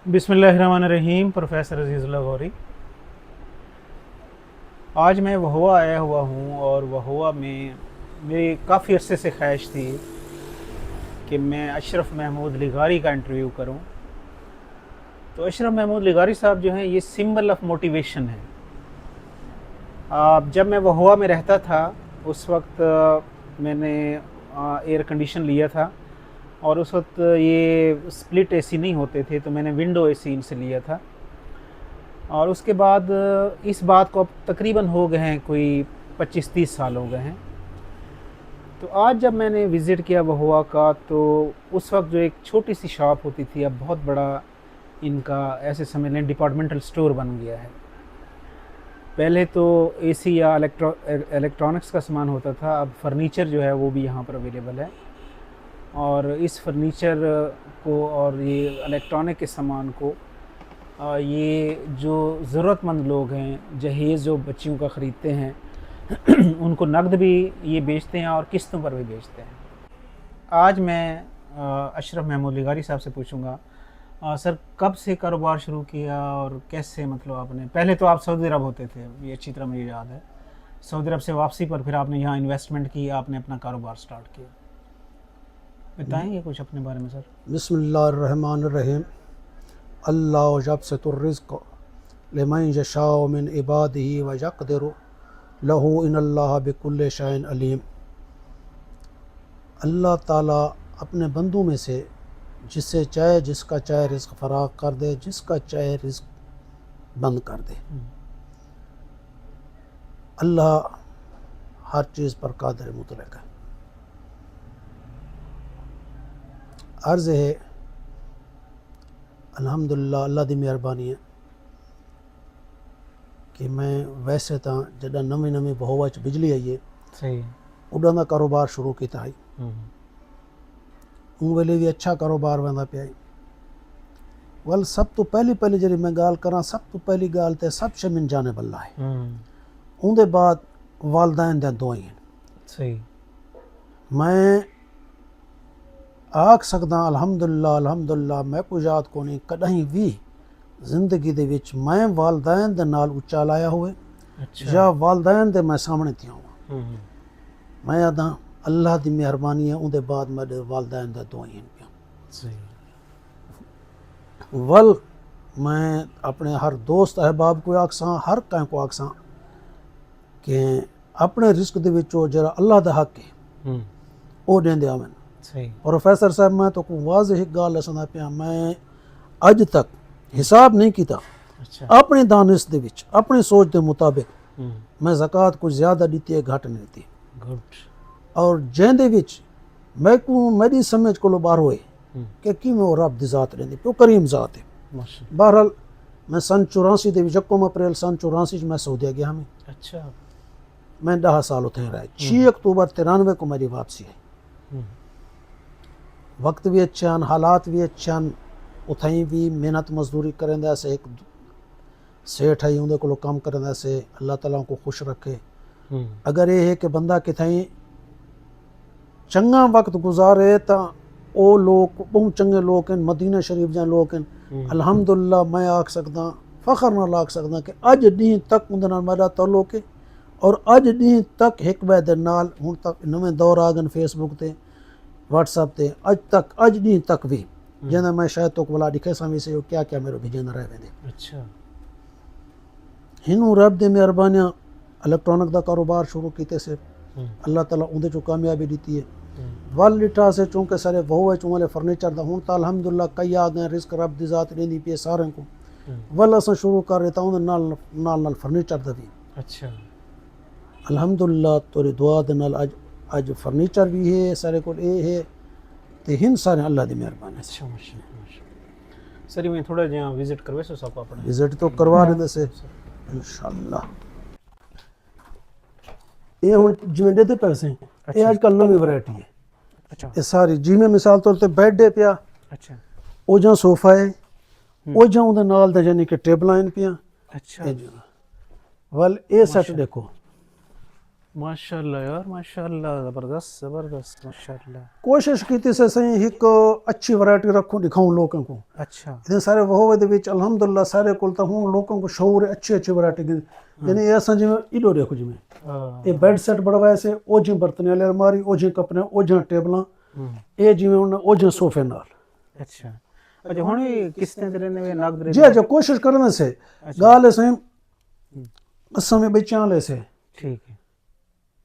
बिस्मिल्लाहिर्रहमानिर्रहीम। प्रोफेसर अजीज़ुल्लाह गौरी। आज मैं वहुआ आया हुआ हूँ और वहुआ में मेरी काफ़ी अरसे से ख्वाहिश थी कि मैं अशरफ महमूद लिगारी का इंटरव्यू करूँ। तो अशरफ महमूद लिगारी साहब जो हैं, ये सिंबल ऑफ मोटिवेशन है। जब मैं वहुआ में रहता था उस वक्त मैंने एयर कंडीशन लिया था और उस वक्त ये स्प्लिट एसी नहीं होते थे, तो मैंने विंडो एसी इनसे लिया था। और उसके बाद इस बात को अब तकरीबन हो गए हैं कोई 25-30 साल हो गए हैं। तो आज जब मैंने विज़िट किया वहुआ का, तो उस वक्त जो एक छोटी सी शॉप होती थी, अब बहुत बड़ा इनका ऐसे समझ लें डिपार्टमेंटल स्टोर बन गया है। पहले तो एसी या इलेक्ट्रॉनिक्स का सामान होता था, अब फर्नीचर जो है वो भी यहाँ पर अवेलेबल है। और इस फर्नीचर को और ये इलेक्ट्रॉनिक के सामान को ये जो ज़रूरतमंद लोग हैं, जहेज़ जो बच्चियों का ख़रीदते हैं उनको नकद भी ये बेचते हैं और किस्तों पर भी बेचते हैं। आज मैं अशरफ महमूद लिगारी साहब से पूछूंगा, सर कब से कारोबार शुरू किया और कैसे, मतलब आपने, पहले तो आप सऊदी अरब होते थे, ये अच्छी तरह मुझे याद है। सऊदी अरब से वापसी पर फिर आपने यहाँ इन्वेस्टमेंट की, आपने अपना कारोबार स्टार्ट किया। बताएंगे कुछ अपने बारे में सर? बिस्मिल्लाहिर्रहमानिर्रहीम। अल्लाह यबसतुर्रिज़्क़ लिमन यशाअ मिन इबादिही व यक़दिरु लहू इन्नल्लाह बिकुल्लि शैइन अलीम। अल्लाह ताला अपने बंदों में से जिससे चाहे, जिसका चाहे रिज़्क़ फराग कर दे, जिसका चाहे रिज़्क़ बंद कर दे। अल्लाह हर चीज़ पर कादिर मुतलक है। अर्ज़ है अल्हम्दुलिल्लाह, अल्लाह दी मेहरबानी है कि मैं वैसे तो जदा नवी नवी वहुआ च बिजली आई है, सही, उड़ा का कारोबार शुरू किया है। उन वेले भी अच्छा कारोबार वंदा पिया। वल सब तो पहली जी मैं गाल करा, सब तो पहली गाल तो सब शे मिन जाने बल्ला है। उनके बाद वालदैन दे दुआई हैं। सही, मैं आख सकदा अल्हम्दुलिल्लाह अल्हम्दुलिल्लाह, मैं कोई याद को नहीं कहीं भी जिंदगी दे विच मैं वालदैन दे नाल उच्चा लाया हुए। अच्छा। या वालदैन दे मैं सामने थी हुआ। मैं आदा अल्लाह दी मेहरबानी है, उनके बाद मेरे वालदैन दे दुआई हैं पिया। सही। वल मैं अपने हर दोस्त अहबाब को आखसा, हर कहीं को आखसा कि अपने रिस्क दे विचों जरा अल्लाह दा हक है वो देंदे आवन। सही। प्रोफेसर साहब, मैं तो को वाज़ेह गल दसदा पिया, मैं अज तक हिसाब नहीं किया। अच्छा। अपनी दानिश दे विच, अपनी सोच के मुताबिक मैं ज़कात कुछ ज़्यादा दी है, घट नहीं दी। गुड। और जेंदे विच मैं को मेरी समझ को बाहर होए कि कि मैं रब दी ज़ात रही, क्यों करीम ज़ात है। बहरहाल मैं सन 84 दे विच 1 अप्रैल सन 84 मैं सऊदीया गया हमें। अच्छा। मैं 10 साल उथे रहा। 6 अक्टूबर 93 को मेरी वापसी है। वक्त भी अच्छे हैं, हालात भी अच्छे हैं। उथई भी मेहनत मजदूरी करें से, एक सेठ है उनके को काम करें से, अल्लाह ताला को खुश रखे। अगर ये है कि बंदा कितई चंगा वक्त गुजारे तो वो लोग बहुत चंगे लोग हैं, मदीना शरीफ जहाँ लोग हैं। अल्हम्दुलिल्लाह मैं आख सकदा, फखर नाल आख सकदा कि अज डी तक उनके नाल मेरा ताल्लुक है। और अज डी तक एक बै दे नाल हुण तक नवे दौर आ गए फेसबुक ते, व्हाट्सएप ते, अज डी तक भी जिन्हें मैं शायद तो वाला दिखे सामी से क्या क्या मेरे भेजे न रह वेंदे। अच्छा। हिनू रब दे मेहरबानियां इलेक्ट्रॉनिक का कारोबार शुरू किए से अल्लाह ताला उनके चो कामयाबी दी है। वल लिठा से चूंकि सारे वहुए चूंले फर्नीचर का हूँ तो अल्हम्दुलिल्लाह कई आ गए, रिस्क रब दी ज़ात दी पे सारे को। वल अस शुरू कर रहे था नाल नाल फर्नीचर का भी। अच्छा। अल्हम्दुलिल्लाह तोरी दुआ दे नाल अज फर्नीचर भी है सारे को है ते हिन सारे अल्लाह दी मेहरबानी। अच्छा, माशाअल्लाह। सर मैं थोड़ा जहाँ विजिट करवे सो सब अपने विजिट तो करवा रहे से इंशाअल्लाह। ये हुण जिवें देते पैसे ये आजकल नवी वैरायटी है। अच्छा। ये सारी जिवें मिसाल तौर ते बेड है पिया। अच्छा। ओ जहाँ सोफा है, ओ जहाँ उहदे नाल दे यानी कि टेबलां पिया। अच्छा। वल ये सेट देखो, माशाल्लाह यार, माशाल्लाह, जबरदस्त जबरदस्त, माशाल्लाह। कोशिश की से सही एक अच्छी वैरायटी रखूं दिखाऊं लोगों को। अच्छा। इतने सारे वो दे विच अल्हम्दुलिल्लाह सारे कोल तो हूं लोगों को शौर है अच्छी अच्छी वैरायटी यानी ये असा जिमें इडो देखो जिमें ये बेड सेट बढ़वाए से ओझे बर्तन वाले अलमारी ओझे कपड़े ओझे टेबल ये जिमें उन्हें ओझे सोफे नाल। अच्छा अच्छा, हुण भी किस्तें ते रहने वे नगद जी जो कोशिश करने से गाल है सही असा में बच्चा वाले से ठीक है।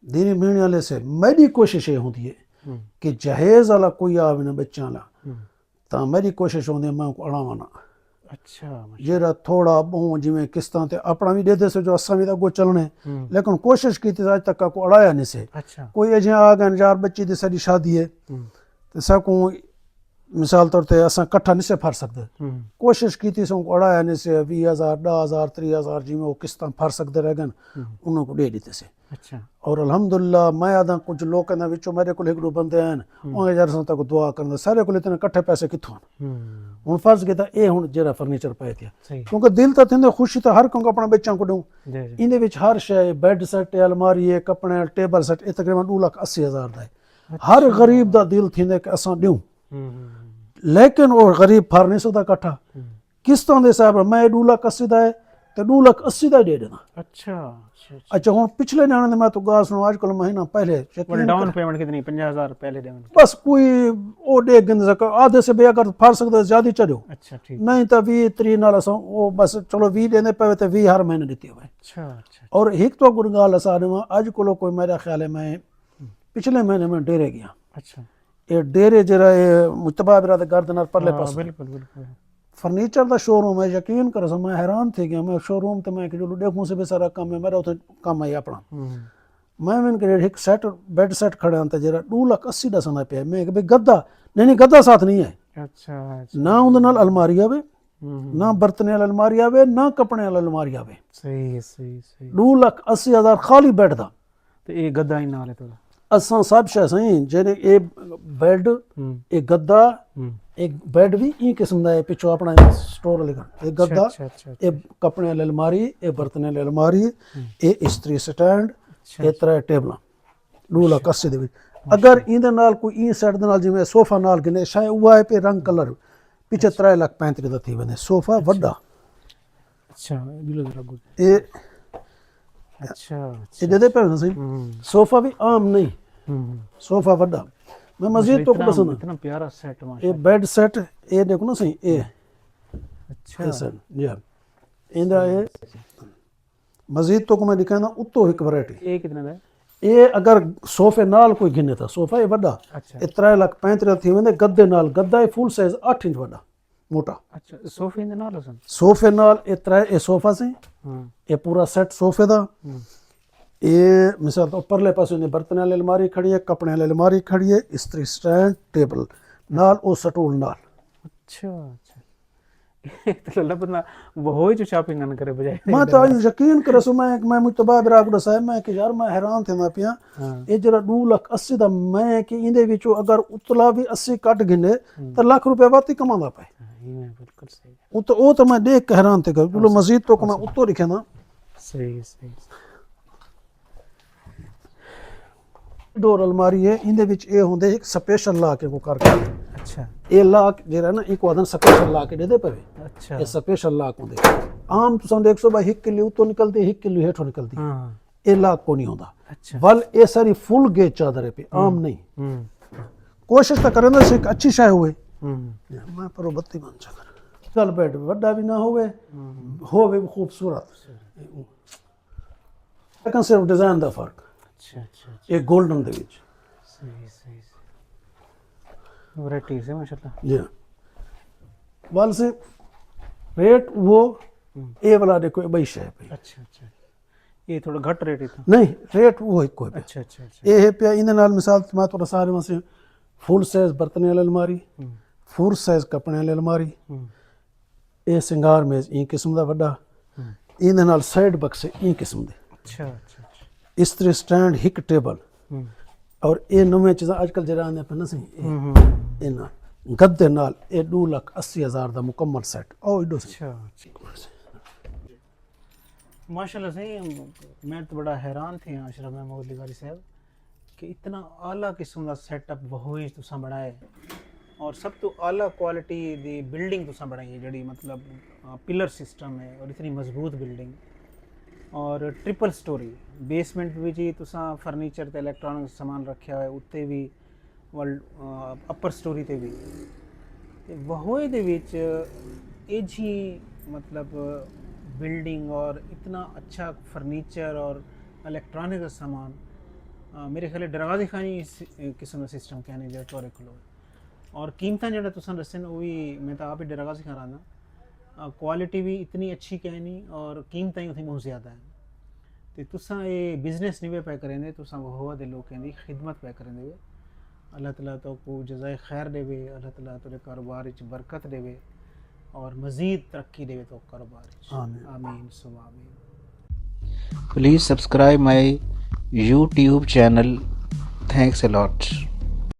दीनी बीणी वाले से मेरी कोशिश ये होती है कि जहेज वाला कोई आवे ना बच्चा वाला तो मेरी कोशिश होती है मैं को अड़ावा ना। अच्छा जेरा थोड़ा बहु जिमें किस्तां ते अपना भी दे दे से जो असा भी तो चलने लेकिन कोशिश की आज तक को अड़ाया नहीं से। अच्छा। कोई अजे आ गए यार बच्ची दी सारी शादी है तो सबको मिसाल तौर पर असा कट्ठा नहीं से फर सकते कोशिश की थी सो अड़ाया नहीं से 20,000 10,000 30,000 जिमें वो किस्तां फर सकते रह गए उन्होंने को दे दीते से। अच्छा। और अल्हम्दुलिल्लाह मैं आदा कुछ लोग विचों मेरे को एक दो बंदे हैं उन्हें यार तक दुआ करना सारे को इतने कट्ठे पैसे कितों हूँ फर्ज किया ये हूँ जरा फर्नीचर पाए थे क्योंकि दिल तो थी खुशी तो हर को अपने बच्चों को दूँ इन हर शय बेड सेट अलमारी है कपड़े टेबल सेट ये तकरीबन 2,80,000 का है। हर गरीब का दिल थी कि असा दूँ लेकिन वो गरीब फर नहीं सकता कट्ठा किस्तों के हिसाब मैं 2,80,000 का है तो 2,80,000 का दे देना। अच्छा अच्छा हूँ पिछले न्याणे मैं तो गा सुनो आजकल महीना पहले डाउन पेमेंट कितनी 50,000 पहले देवन बस कोई ओ दे गिन सका आधे से बेया कर फार सकते ज्यादा चढ़ो। अच्छा ठीक नहीं तो 20-30 नाल असा वो बस चलो 20 देने पे तो 20 हर महीने देती हुए। अच्छा अच्छा। और एक तो गुण गाल असा ने आज को कोई मेरा ख्याल है मैं पिछले महीने में डेरे गया। अच्छा ये डेरे जरा ये मुतबा बिराद गर्दन परले पास बिल्कुल बिल्कुल फर्नीचर का शोरूम है यकीन कर मैं हैरान थी गया मैं शोरूम तो मैं चलो देखूँ से भी सारा काम है मेरा उसे काम है अपना मैं एक सेट बेड सेट खड़े हैं जरा 2,80,000 का समय पे मैं भाई गद्दा नहीं गद्दा साथ नहीं है। अच्छा ना उनके नाल अलमारी आवे ना बर्तने वाली अलमारी आवे ना कपड़े वाली अलमारी आवे। सही सही सही 2,80,000 खाली बेड का तो ये गद्दा ही नाल है थोड़ा असा सब शे सही जेरे ए बेड एक गद्दा एक बेड भी ई किस्म का है पिछो अपना स्टोर लिखा एक गद्दा एक कपड़े वाली अलमारी एक बर्तन वाली अलमारी एक इस्त्री स्टैंड एक 3 टेबल 2,80,000 दे अगर इंदे नाल कोई ई सेट दे नाल जिवें सोफा नाल गिने शायद हुआ है पे रंग कलर पीछे 3,35,000 दा थी वने सोफा वड्डा। अच्छा ये अच्छा ये दे पे सही सोफा भी आम नहीं सोफा वड्डा मैं मस्जिद तो को पसंद इतना प्यारा सेट माशाल्लाह ये बेड सेट ये देखो ना सही ये अच्छा सर या इंदा ये मस्जिद तो को मैं दिखाना उत्तो एक वैरायटी ये कितने दा ये अगर सोफे नाल कोई गिने था सोफा ये वड्डा अच्छा ये 3,35,000 थी वंदे गद्दे नाल गद्दा ये फुल साइज 8 इंच वड्डा मोटा। अच्छा सोफे दे नाल सन सोफे नाल ये 3 ये सोफा से ये पूरा सेट सोफे दा ये मिसाल तो परले पास बर्तन वाली अलमारी खड़ी है कपड़े वाली अलमारी खड़ी है इस्त्री स्टैंड टेबल नाल ओ सटूल नाल। अच्छा अच्छा तो लबना वो ही जो शॉपिंग न करे बजाय मैं तो यकीन कर सो मैं मुतबा बिराग दसा मैं कि यार मैं हैरान थे ना पिया ये जरा 2,80,000 दा मैं कि इंदे विचो अगर उतला भी 80 कट गिने तो लाख रुपया वाती कमांदा पाए। बिल्कुल सही वो तो मैं देख के हैरान थे चलो मस्जिद तो मैं उत्तो लिखे ना सही सही डोर अलमारी है इंदे विच ए होंदे एक स्पेशल लॉक को करके। अच्छा ये लॉक जेरा ना एक वादन स्पेशल लॉक दे दे पवे। अच्छा ये स्पेशल लॉक होंदे आम तुम देखो भाई 1 किलो उतो निकलती 1 किलो हेठो निकलती ये लॉक को नहीं होता। अच्छा वल ये सारी फुल गेज चादर पे आम नहीं कोशिश तो करें से अच्छी शाय हुए मैं पर बत्ती बन चकर चल बेड वड्डा भी ना होवे खूबसूरत लेकिन सिर्फ डिजाइन दा फर्क। अच्छा अच्छा ये गोल्डन दे विच सही सही वैरायटी है माशाल्लाह जी वाल से रेट वो ए वाला देखो भाई शे पे। अच्छा अच्छा ये थोड़ा घट रेट है नहीं रेट वो एक कोई। अच्छा अच्छा ये है पे इन नाल मिसाल मैं थोड़ा सारे में से फुल साइज बर्तन वाली अलमारी फुल साइज कपड़े वाली अलमारी ये सिंगार मेज ई किस्म दा वड्डा इन नाल साइड बक्से ई किस्म दे। अच्छा अच्छा इस्त्री स्टैंड हिक टेबल और ये नवे चीज़ आजकल जरा आने पे ना सही इना गद्दे नाल ये 2,80,000 का मुकम्मल सेट ओ इडो से। अच्छा माशाल्लाह से मैं तो बड़ा हैरान थे अशरफ महमूद लिगारी साहब कि इतना आला किस्म का सैटअप वही तुसां बनाए और सब तो आला क्वालिटी दी बिल्डिंग तुसां बनाई है जड़ी मतलब पिलर सिस्टम है और इतनी मजबूत बिल्डिंग और ट्रिपल स्टोरी बेसमेंट भी जी तुसां फर्नीचर ते इलैक्ट्रॉनिक सामान रखा है उत्ते भी वर्ल्ड अपर स्टोरी ते भी वहोए दे विच ਇਹ जी मतलब बिल्डिंग और इतना अच्छा फर्नीचर और इलेक्ट्रॉनिक का सामान मेरे ख्याल डरावा दिखानी किस्म का सिस्टम कहने जो तौर खलो और कीमत जो तुम दसन वो भी मैं तो आप ही डरावा सिखा रहा था क्वालिटी भी इतनी अच्छी कहनी और कीमत ही बहुत ज़्यादा है तो तुसा ये बिजनेस नहीं पे करेंगे तुसा वो दे लोगों की खिदमत पे करेंगे अल्लाह ताला तो को जज़ाए खैर देवे अल्लाह ताला तेरे कारोबार बरकत देवे और मज़ीद तरक्की देवे तो कारोबार आमीन सुबह आमीन। Please subscribe my YouTube channel. Thanks a lot.